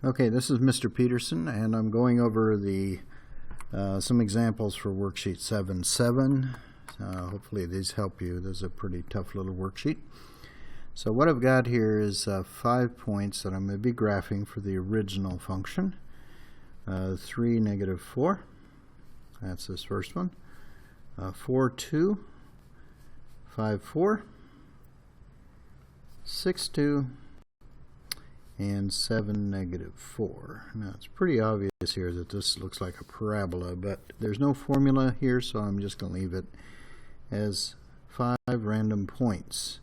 Okay, this is Mr. Peterson, and I'm going over the some examples for worksheet 7.7. Hopefully these help you. This is a pretty tough little worksheet. So what I've got here is 5 points that I'm going to be graphing for the original function. 3, negative 4. That's this first one. 4, 2. 5, 4. 6, 2. And 7, negative 4. Now it's pretty obvious here that this looks like a parabola, but there's no formula here, so I'm just going to leave it as 5 random points.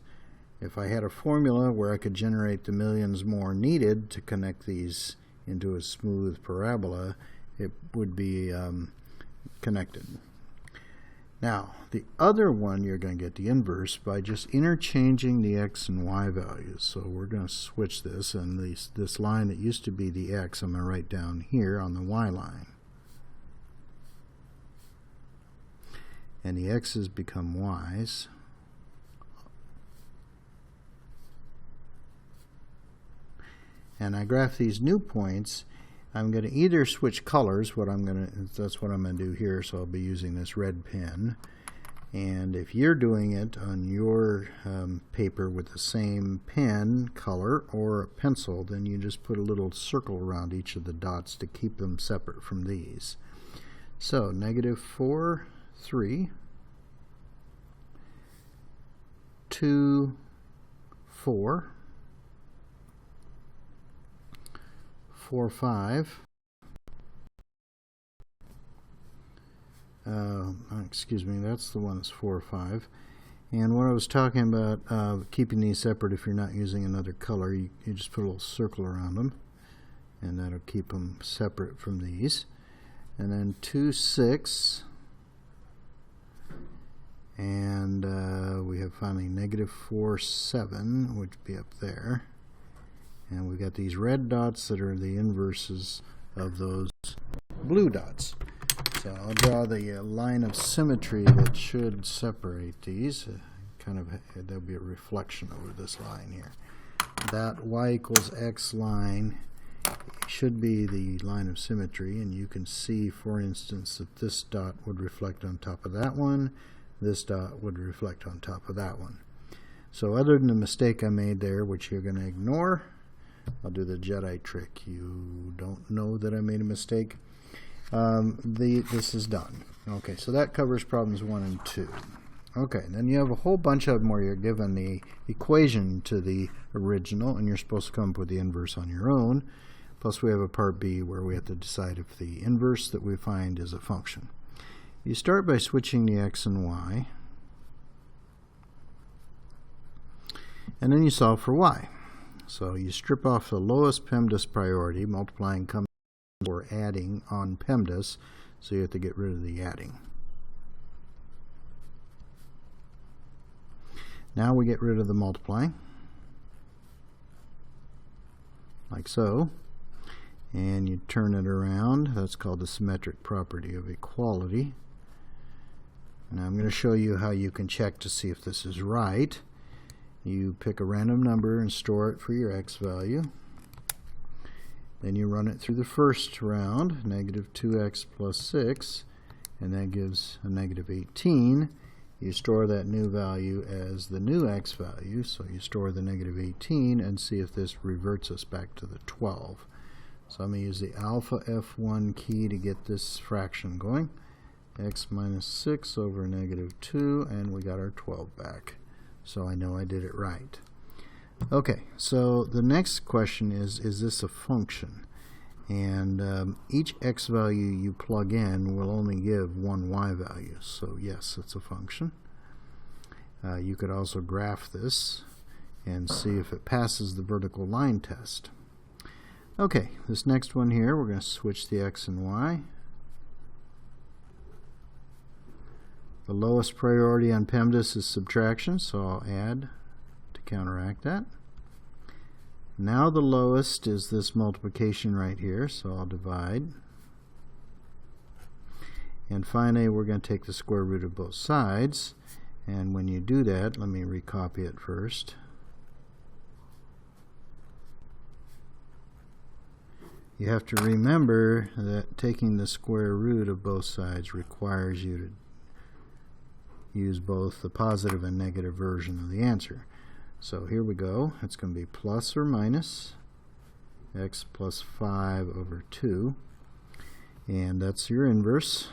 If I had a formula where I could generate the millions more needed to connect these into a smooth parabola, it would be connected. Now, the other one, you're going to get the inverse by just interchanging the x and y values. So we're going to switch this, and this line that used to be the x, I'm going to write down here on the y line. And the x's become y's. And I graph these new points. I'm going to either switch colors, that's what I'm going to do here, so I'll be using this red pen. And if you're doing it on your paper with the same pen color or a pencil, then you just put a little circle around each of the dots to keep them separate from these. So negative 4, 3, 2, 4, 4, 5. Excuse me, that's the one that's 4 or 5. And what I was talking about, keeping these separate if you're not using another color, you just put a little circle around them, and that'll keep them separate from these. And then 2, 6. And we have finally negative 4, 7, which would be up there. And we've got these red dots that are the inverses of those blue dots. So I'll draw the line of symmetry that should separate these. There'll be a reflection over this line here. That y equals x line should be the line of symmetry, and you can see, for instance, that this dot would reflect on top of that one. This dot would reflect on top of that one. So other than the mistake I made there, which you're going to ignore, I'll do the Jedi trick. You don't know that I made a mistake. This is done. Okay, so that covers problems 1 and 2. Okay, then you have a whole bunch of them where you're given the equation to the original, and you're supposed to come up with the inverse on your own. Plus we have a part B where we have to decide if the inverse that we find is a function. You start by switching the x and y, and then you solve for y. So you strip off the lowest PEMDAS priority, multiplying comes or adding on PEMDAS, so you have to get rid of the adding. Now we get rid of the multiplying, like so, and you turn it around. That's called the symmetric property of equality. Now I'm going to show you how you can check to see if this is right. You pick a random number and store it for your x value. Then you run it through the first round, negative 2x plus 6, and that gives a negative 18. You store that new value as the new x value, so you store the negative 18 and see if this reverts us back to the 12. So I'm going to use the alpha F1 key to get this fraction going. X minus 6 over negative 2, and we got our 12 back. So I know I did it right. Okay, so the next question is this a function? And each x value you plug in will only give one y value. So yes, it's a function. You could also graph this and see if it passes the vertical line test. Okay, this next one here, we're going to switch the x and y. The lowest priority on PEMDAS is subtraction, so I'll add to counteract that. Now the lowest is this multiplication right here, so I'll divide. And finally, we're going to take the square root of both sides. And when you do that, let me recopy it first. You have to remember that taking the square root of both sides requires you to use both the positive and negative version of the answer. So here we go. It's going to be plus or minus x plus 5 over 2. And that's your inverse.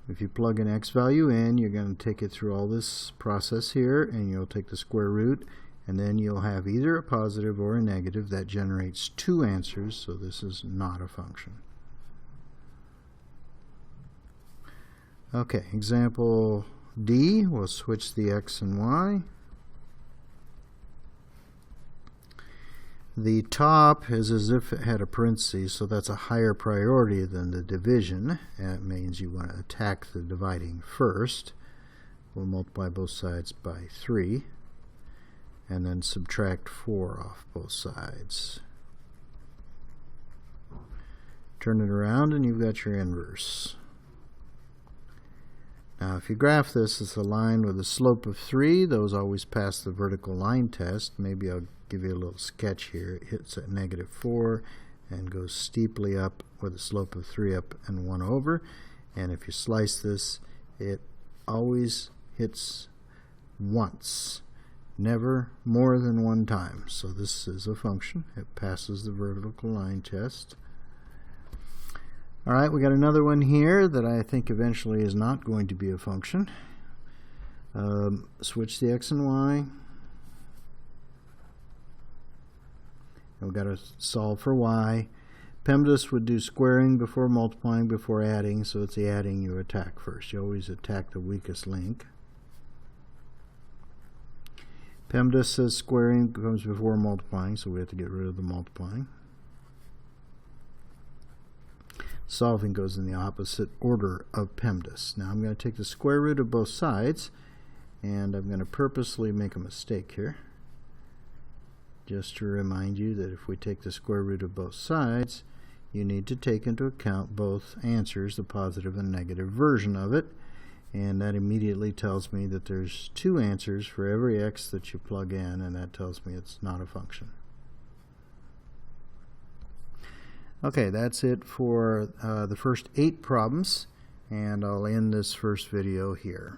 If you plug an x value in, you're going to take it through all this process here, and you'll take the square root, and then you'll have either a positive or a negative that generates two answers, so this is not a function. Okay, example D, we'll switch the x and y. The top is as if it had a parenthesis, so that's a higher priority than the division. That means you want to attack the dividing first. We'll multiply both sides by 3, and then subtract 4 off both sides. Turn it around and you've got your inverse. Now if you graph this as a line with a slope of 3, those always pass the vertical line test. Maybe I'll give you a little sketch here. It hits at -4 and goes steeply up with a slope of 3 up and 1 over. And if you slice this, it always hits once, never more than one time. So this is a function. It passes the vertical line test. Alright, we got another one here that I think eventually is not going to be a function. Switch the x and y. We've got to solve for y. PEMDAS would do squaring before multiplying before adding, so it's the adding you attack first. You always attack the weakest link. PEMDAS says squaring comes before multiplying, so we have to get rid of the multiplying. Solving goes in the opposite order of PEMDAS. Now I'm going to take the square root of both sides, and I'm going to purposely make a mistake here, just to remind you that if we take the square root of both sides, you need to take into account both answers, the positive and negative version of it, and that immediately tells me that there's two answers for every x that you plug in, and that tells me it's not a function. Okay, that's it for the first 8 problems, and I'll end this first video here.